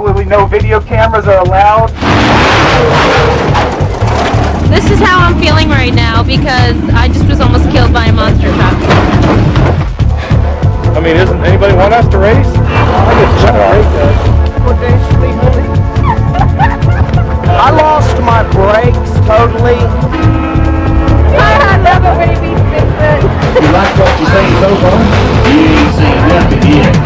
absolutely no video cameras are allowed. This is how I'm feeling right now because I just was almost killed by a monster truck. I mean, doesn't anybody want us to race? I just try to race that. I lost my brakes totally. I love it when he beats Bigfoot. You like what you think so far? You ain't seen nothing yet.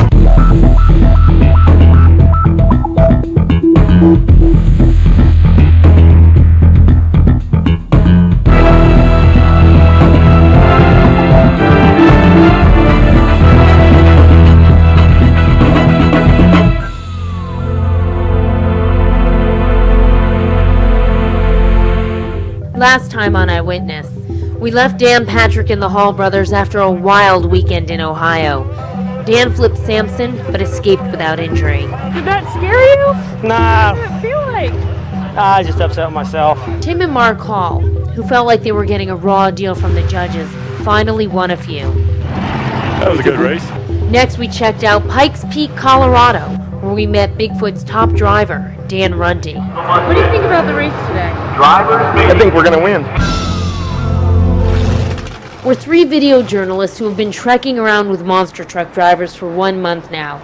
Last time on Eyewitness, we left Dan Patrick and the Hall brothers after a wild weekend in Ohio. Dan flipped Samson, but escaped without injury. Did that scare you? Nah. What did it feel like? I just upset myself. Tim and Mark Hall, who felt like they were getting a raw deal from the judges, finally won a few. That was a good race. Next, we checked out Pikes Peak, Colorado, where we met Bigfoot's top driver, Dan Runty. What do you think about the race today? I think we're going to win. We're three video journalists who have been trekking around with monster truck drivers for 1 month now.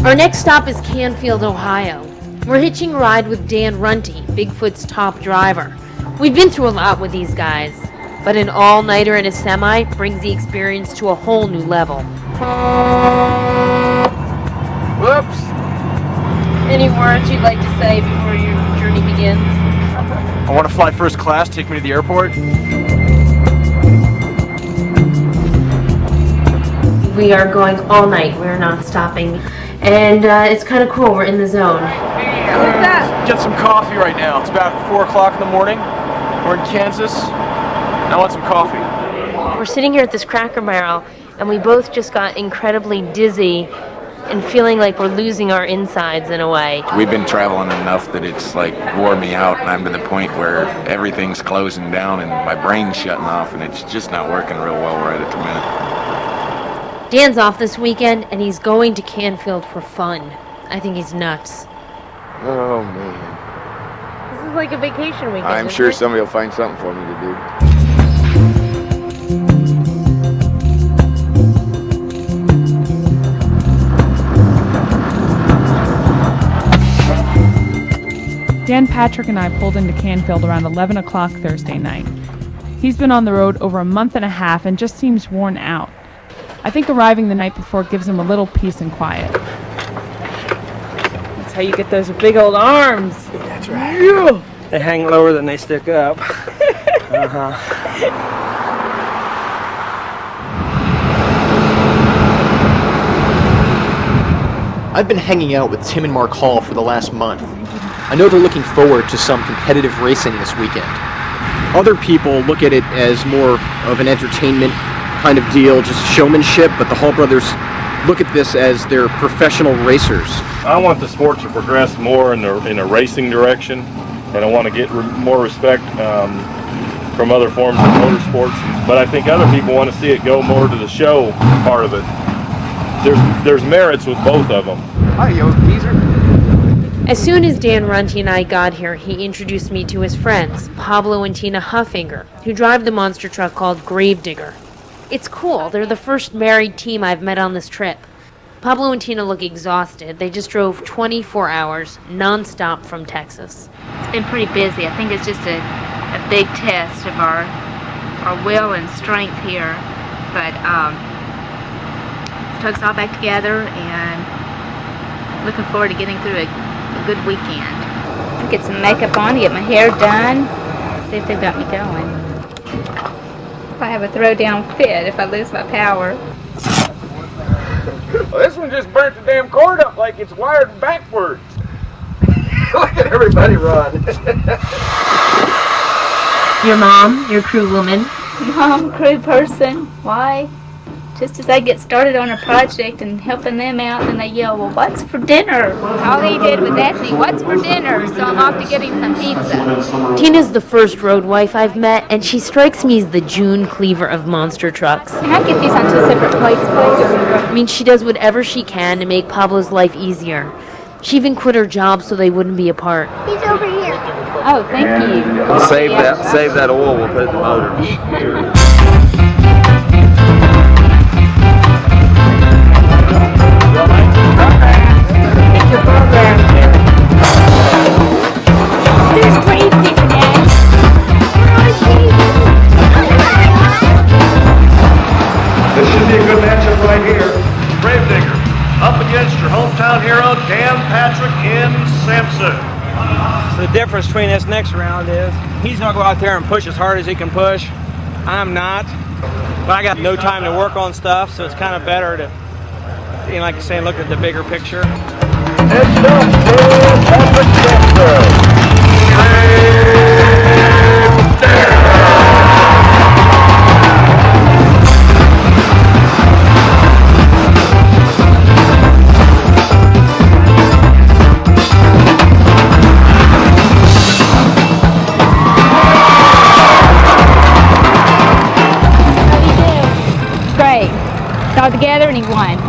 Our next stop is Canfield, Ohio. We're hitching a ride with Dan Runty, Bigfoot's top driver. We've been through a lot with these guys, but an all-nighter in a semi brings the experience to a whole new level. Whoops. Any words you'd like to say before your journey begins? I want to fly first class, take me to the airport. We are going all night. We're not stopping. And it's kind of cool. We're in the zone. What's that? Get some coffee right now. It's about 4 o'clock in the morning. We're in Kansas. I want some coffee. We're sitting here at this Cracker Barrel, and we both just got incredibly dizzy and feeling like we're losing our insides in a way. We've been traveling enough that it's like wore me out, and I'm to the point where everything's closing down and my brain's shutting off, and it's just not working real well right at the minute. Dan's off this weekend, and he's going to Canfield for fun. I think he's nuts. Oh, man. This is like a vacation weekend. I'm sure somebody will find something for me to do. Dan Patrick and I pulled into Canfield around 11 o'clock Thursday night. He's been on the road over a month and a half and just seems worn out. I think arriving the night before gives him a little peace and quiet. That's how you get those big old arms. That's right. Yeah. They hang lower than they stick up. I've been hanging out with Tim and Mark Hall for the last month. I know they're looking forward to some competitive racing this weekend. Other people look at it as more of an entertainment kind of deal, just showmanship, but the Hall brothers look at this as they're professional racers. I want the sport to progress more in a racing direction, and I want to get more respect from other forms of motorsports. But I think other people want to see it go more to the show part of it. There's merits with both of them. Hi, yo, geezer. As soon as Dan Runty and I got here, he introduced me to his friends, Pablo and Tina Huffinger, who drive the monster truck called Gravedigger. It's cool. They're the first married team I've met on this trip. Pablo and Tina look exhausted. They just drove 24 hours, non-stop from Texas. It's been pretty busy. I think it's just a big test of our will and strength here. But took us all back together and looking forward to getting through a good weekend. Get some makeup on, get my hair done, see if they've got me going. If I have a throwdown fit, if I lose my power. Well, this one just burnt the damn cord up like it's wired backwards. Look at everybody run. Your mom, your crew woman. Mom, crew person. Why? Just as I get started on a project and helping them out, and they yell, well, what's for dinner? All he did was ask me, what's for dinner? So I'm off to get him some pizza. Tina's the first road wife I've met, and she strikes me as the June Cleaver of monster trucks. Can I get these on 2 separate plates, please? mean, she does whatever she can to make Pablo's life easier. She even quit her job so they wouldn't be apart. He's over here. Oh, thank you. We'll save that oil. We'll put it in the motor. It's your program. There's grave digger, Dad. This should be a good matchup right here. Gravedigger up against your hometown hero, Dan Patrick in Sampson. So the difference between this next round is he's going to go out there and push as hard as he can push. I'm not. But I got no time to work on stuff, so it's kind of better to, you know, like you're saying, look at the bigger picture. It's up to Patrick Sampson. All together and he won.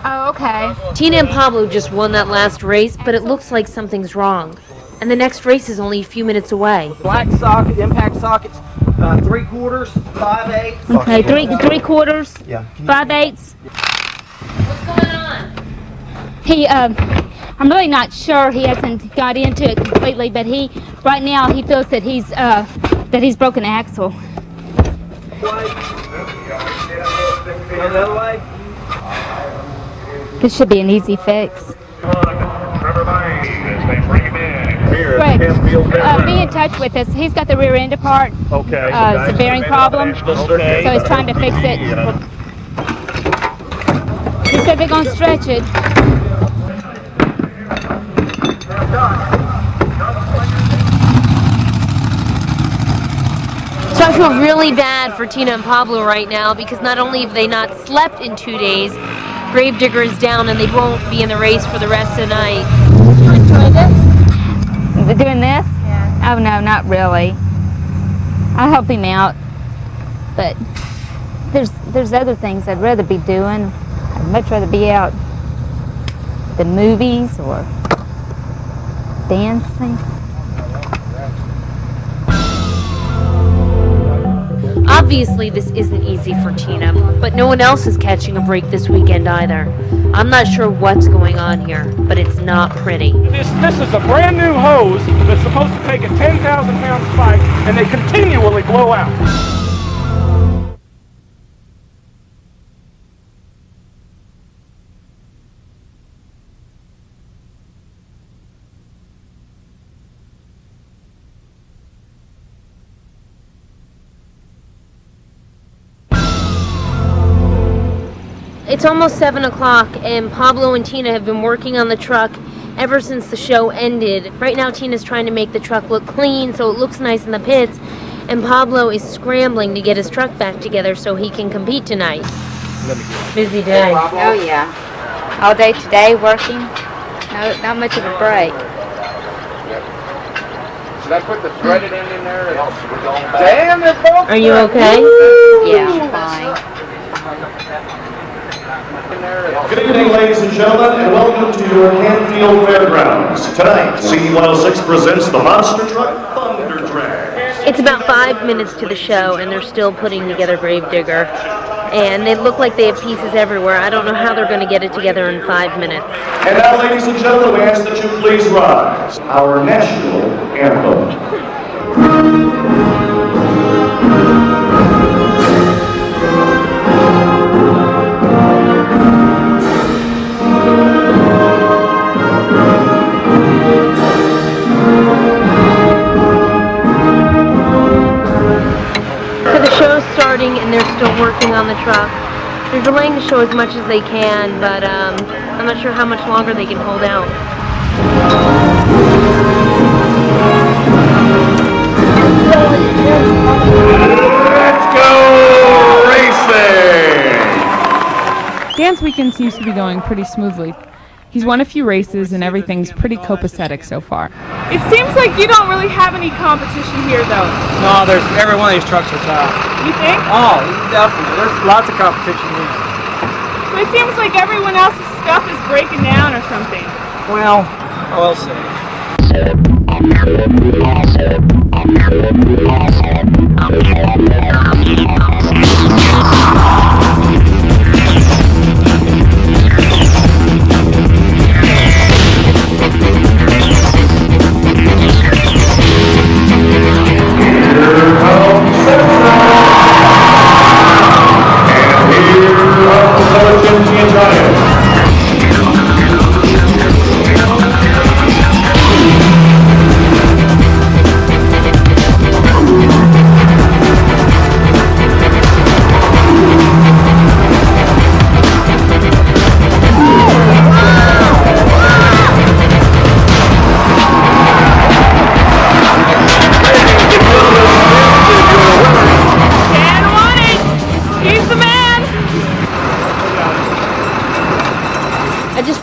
Oh, okay. Tina and Pablo just won that last race, but it looks like something's wrong. And the next race is only a few minutes away. Black socket, impact sockets, 3/4, 5/8. Okay, three quarters, 5/8. What's going on? He, I'm really not sure. He hasn't got into it completely, but right now he feels that he's broken an axle. This should be an easy fix. Greg, be in touch with us. He's got the rear end apart. Okay. It's a bearing problem. Okay. So he's trying to fix it. He said they're going to stretch it. So I feel really bad for Tina and Pablo right now because not only have they not slept in 2 days, Gravedigger is down and they won't be in the race for the rest of the night. Would you enjoy this? Doing this? Yeah. Oh no, not really. I help him out, but there's other things I'd rather be doing. I'd much rather be out at the movies or dancing. Obviously, this isn't easy for Tina, but no one else is catching a break this weekend either. I'm not sure what's going on here, but it's not pretty. This is a brand new hose that's supposed to take a 10,000-pound spike, and they continually blow out. It's almost 7 o'clock and Pablo and Tina have been working on the truck ever since the show ended. Right now Tina's trying to make the truck look clean so it looks nice in the pits, and Pablo is scrambling to get his truck back together so he can compete tonight. Busy day. Oh yeah. All day today working. No, not much of a break. Should I put the threaded end in there? Damn, they're both. Are you okay? Yeah, I'm fine. Good evening, ladies and gentlemen, and welcome to your Canfield Fairgrounds. Tonight, C106 presents the Monster Truck Thunder Drag. It's about 5 minutes to the show, and they're still putting together Gravedigger. And they look like they have pieces everywhere. I don't know how they're going to get it together in 5 minutes. And now, ladies and gentlemen, we ask that you please rise. Our national anthem. And they're still working on the truck. They're delaying the show as much as they can, but I'm not sure how much longer they can hold out. Let's go racing! Dance weekend seems to be going pretty smoothly. He's won a few races and everything's pretty copacetic so far. It seems like you don't really have any competition here, though. No, every one of these trucks are tough. You think? Oh, definitely. There's lots of competition here. But it seems like everyone else's stuff is breaking down or something. Well, we'll see.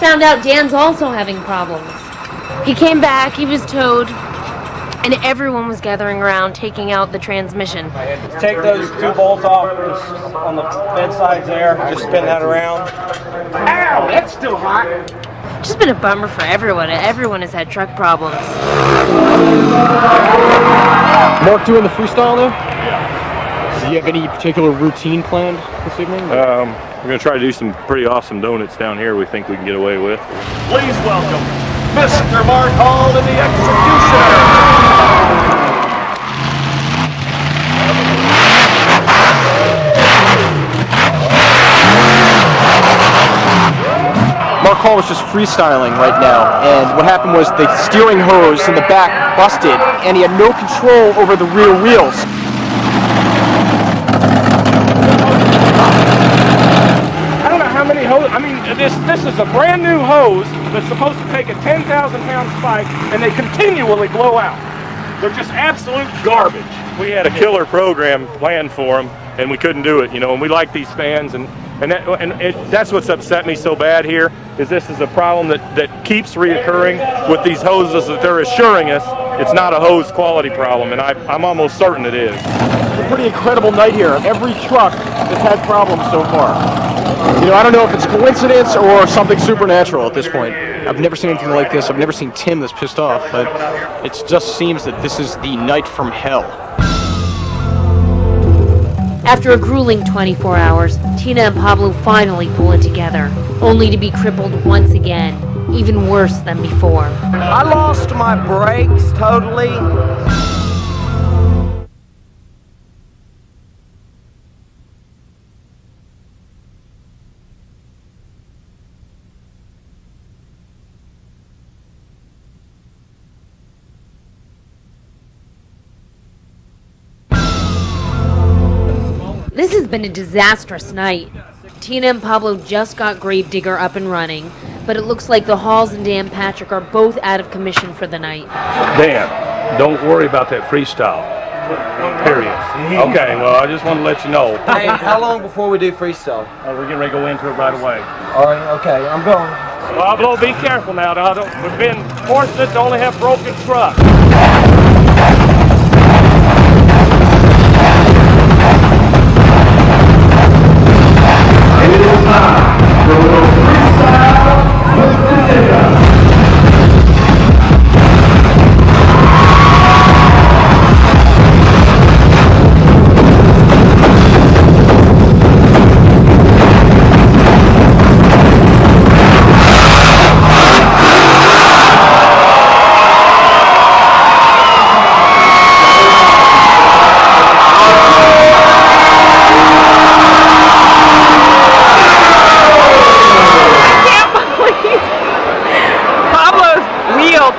Found out Dan's also having problems. He came back, he was towed, and everyone was gathering around taking out the transmission. Take those two bolts off on the bedsides there, just spin that around. Ow, that's still hot. It's just been a bummer for everyone. Everyone has had truck problems. Mark doing the freestyle though? Yeah. Do you have any particular routine planned this evening? We're going to try to do some pretty awesome donuts down here we think we can get away with. Please welcome Mr. Mark Hall and the Executioner. Mark Hall was just freestyling right now, and what happened was the steering hose in the back busted, and he had no control over the rear wheels. I mean, this is a brand new hose that's supposed to take a 10,000-pound spike, and they continually blow out. They're just absolute garbage. We had a killer program planned for them, and we couldn't do it, you know. And we like these fans, and that's what's upset me so bad here. Is this is a problem that keeps reoccurring with these hoses that they're assuring us it's not a hose quality problem, and I'm almost certain it is. It's a pretty incredible night here. Every truck has had problems so far. You know, I don't know if it's coincidence or something supernatural at this point. I've never seen anything like this. I've never seen Tim this pissed off, but it just seems that this is the night from hell. After a grueling 24 hours, Tina and Pablo finally pull it together, only to be crippled once again, even worse than before. I lost my brakes totally. This has been a disastrous night. Tina and Pablo just got Gravedigger up and running, but it looks like the Halls and Dan Patrick are both out of commission for the night. Dan, don't worry about that freestyle. Period. Okay, well, I just want to let you know. Hey, how long before we do freestyle? We're getting ready to go into it right away. All right, okay, I'm going. Pablo, be careful now. We've been fortunate to only have broken trucks. It is time for the freestyle with the digger.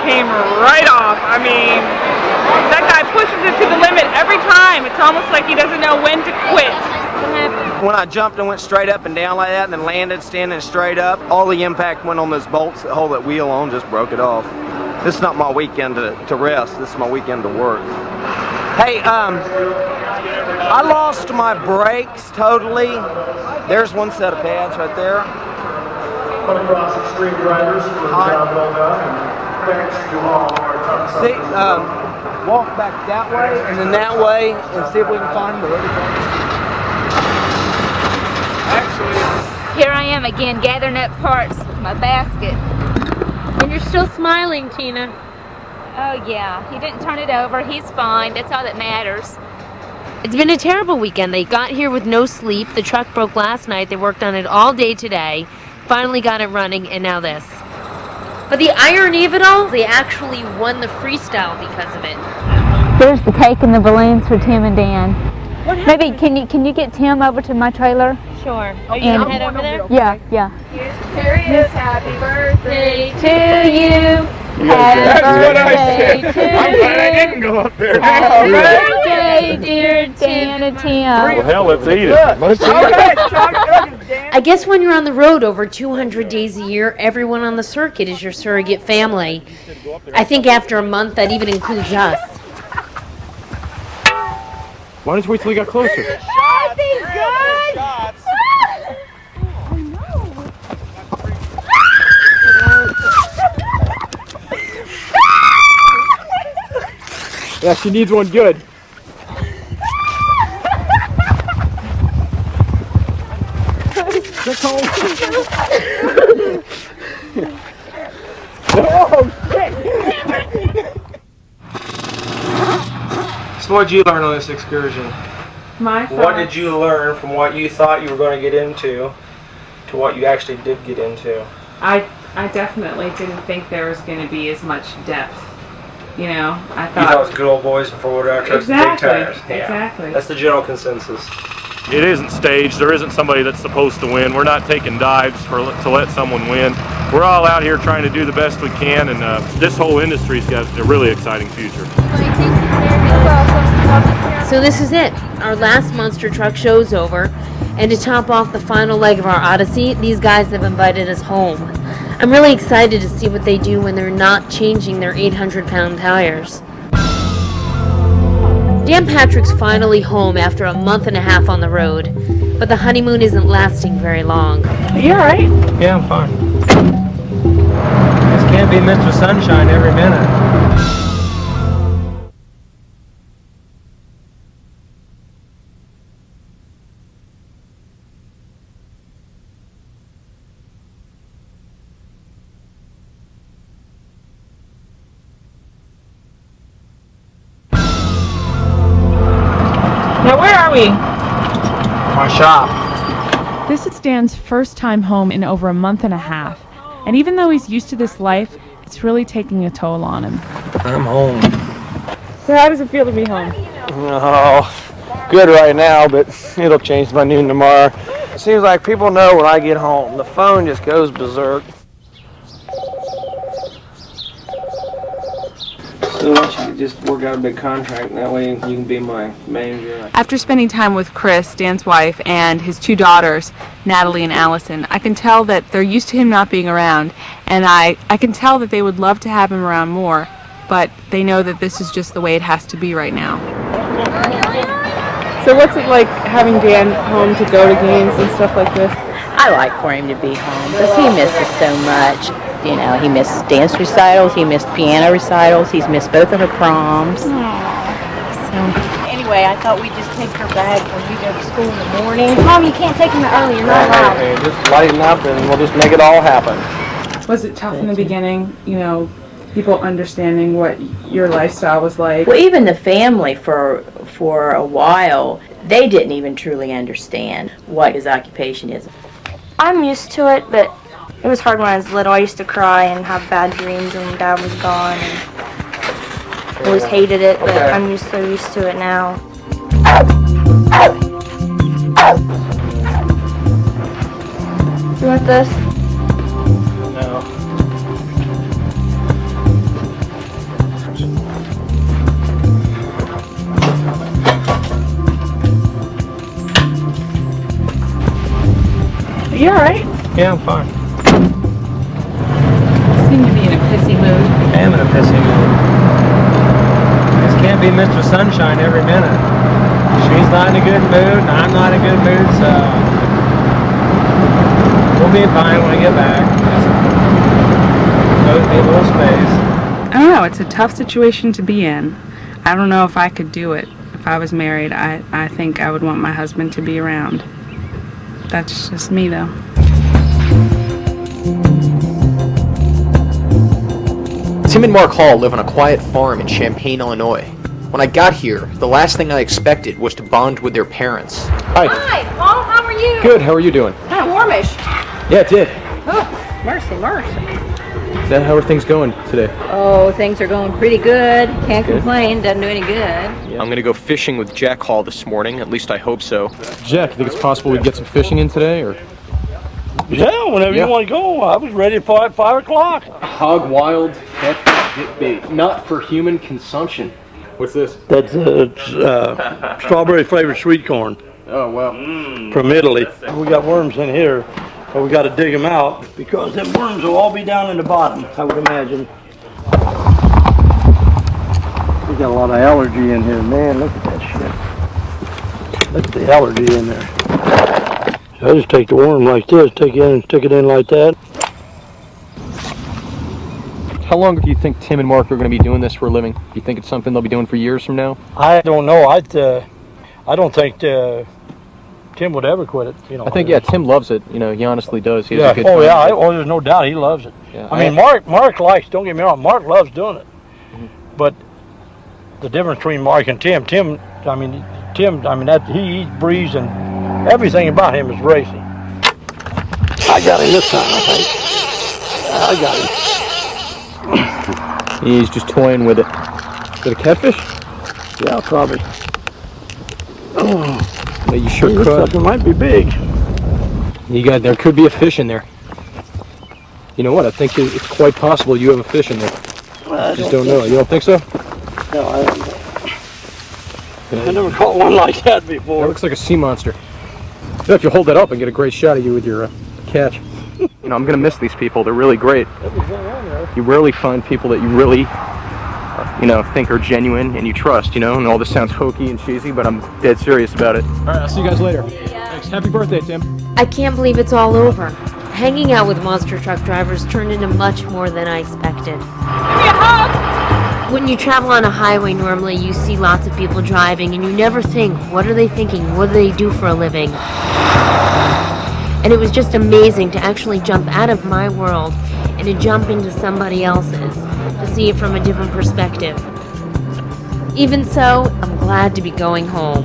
Came right off. I mean, that guy pushes it to the limit every time. It's almost like he doesn't know when to quit. When I jumped and went straight up and down like that and then landed standing straight up, all the impact went on those bolts that hold that wheel on, just broke it off. This is not my weekend to rest. This is my weekend to work. Hey, I lost my brakes totally. There's one set of pads right there. Motocross Extreme drivers for a job well done, and thanks to all our top See, walk back that way and then that way and see if we can find the other thing. Actually, here I am again gathering up parts for my basket. And you're still smiling, Tina. Oh yeah, he didn't turn it over. He's fine. That's all that matters. It's been a terrible weekend. They got here with no sleep. The truck broke last night. They worked on it all day today. Finally got it running, and now this. But the irony of it all, they actually won the freestyle because of it. There's the cake and the balloons for Tim and Dan. Maybe can you get Tim over to my trailer? Sure. Are you gonna head over there? Yeah, yeah. Here is happy birthday to you. That's what I said. I'm glad I didn't go up there. Happy birthday, dear Dan and Tim. Well, hell, let's eat it. Let's eat it. I guess when you're on the road over 200 days a year, everyone on the circuit is your surrogate family. I think after a month, that even includes us. Why don't you wait till we got closer? I think good. Yeah, she needs one good. Oh, shit! So what did you learn on this excursion? What did you learn from what you thought you were going to get into to what you actually did get into? I definitely didn't think there was going to be as much depth. You know, I thought... You thought it was good old boys and four-wheel drive trucks and big tires. Yeah. Exactly. That's the general consensus. It isn't staged. There isn't somebody that's supposed to win. We're not taking dives to let someone win. We're all out here trying to do the best we can, and this whole industry's got a really exciting future. So this is it. Our last monster truck show's over, and to top off the final leg of our odyssey, these guys have invited us home. I'm really excited to see what they do when they're not changing their 800-pound tires. Dan Patrick's finally home after a month and a half on the road, but the honeymoon isn't lasting very long. Are you alright? Yeah, I'm fine. This can't be Mr. Sunshine every minute. Now where are we? My shop. This is Dan's first time home in over a month and a half. And even though he's used to this life, it's really taking a toll on him. I'm home. So how does it feel to be home? Oh, good right now, but it'll change by noon tomorrow. It seems like people know when I get home. The phone just goes berserk. So why don't you just work out a big contract, and that way you can be my manager. After spending time with Chris, Dan's wife, and his two daughters, Natalie and Allison, I can tell that they're used to him not being around, and I can tell that they would love to have him around more, but they know that this is just the way it has to be right now. So what's it like having Dan home to go to games and stuff like this? I like for him to be home because he misses so much. You know, he missed dance recitals, he missed piano recitals, he's missed both of her proms. So anyway, I thought we'd just take her bag when you go to school in the morning. Mom, you can't take them early, you're not allowed. Okay, just lighten up and we'll just make it all happen. Was it tough in the beginning, you know, people understanding what your lifestyle was like? Well, even the family for a while, they didn't even truly understand what his occupation is. I'm used to it, but it was hard when I was little. I used to cry and have bad dreams when Dad was gone, and I always hated it, but I'm so used to it now. You want this? No. Are you alright? Yeah, I'm fine. You seem to be in a pissy mood. I am in a pissy mood. This can't be Mr. Sunshine every minute. She's not in a good mood, and I'm not in a good mood, so we'll be fine when I get back. both be a little space. I don't know. It's a tough situation to be in. I don't know if I could do it. If I was married, I think I would want my husband to be around. That's just me, though. Tim and Mark Hall live on a quiet farm in Champaign, Illinois. When I got here, the last thing I expected was to bond with their parents. Hi. Hi, Paul. How are you? Good. How are you doing? Kind of warmish. Yeah, it did. Oh, mercy, mercy. How are things going today? Oh, things are going pretty good. Can't complain. Doesn't do any good. I'm going to go fishing with Jack Hall this morning. At least I hope so. Jack, you think it's possible we get some fishing in today, or? Yeah, whenever you want to go. I was ready for 5 o'clock. Hog wild, get bait. Not for human consumption. What's this? That's strawberry flavored sweet corn. Oh, wow. From Italy. We got worms in here, but we got to dig them out because them worms will all be down in the bottom, I would imagine. We got a lot of allergy in here, man. Look at that shit. Look at the allergy in there. So I just take the worm like this, take it in and stick it in like that. How long do you think Tim and Mark are going to be doing this for a living? Do you think it's something they'll be doing for years from now? I don't know. I don't think Tim would ever quit it. You know. I think Tim loves it. You know, he honestly does. He has a good Oh time. yeah. There's no doubt he loves it. Yeah. I mean, Mark likes. Don't get me wrong. Mark loves doing it. But the difference between Mark and Tim, that he eats, breathes, and everything about him is racing. I got him this time, I think. I got him. He's just toying with it. Is it a catfish? Yeah, probably. Yeah, you sure This could. sucker might be big. There could be a fish in there. You know what? I think it's quite possible you have a fish in there. I just don't know. You don't think so? No, I don't know. I never caught one like that before. That looks like a sea monster. You know, if you hold that up and get a great shot of you with your catch. You know, I'm going to miss these people. They're really great. You rarely find people that you really, think are genuine and you trust, and all this sounds hokey and cheesy, but I'm dead serious about it. All right, I'll see you guys later. Thanks. Happy birthday, Tim. I can't believe it's all over. Hanging out with monster truck drivers turned into much more than I expected. When you travel on a highway, normally you see lots of people driving and you never think, what are they thinking? What do they do for a living? And it was just amazing to actually jump out of my world and to jump into somebody else's, to see it from a different perspective. Even so, I'm glad to be going home.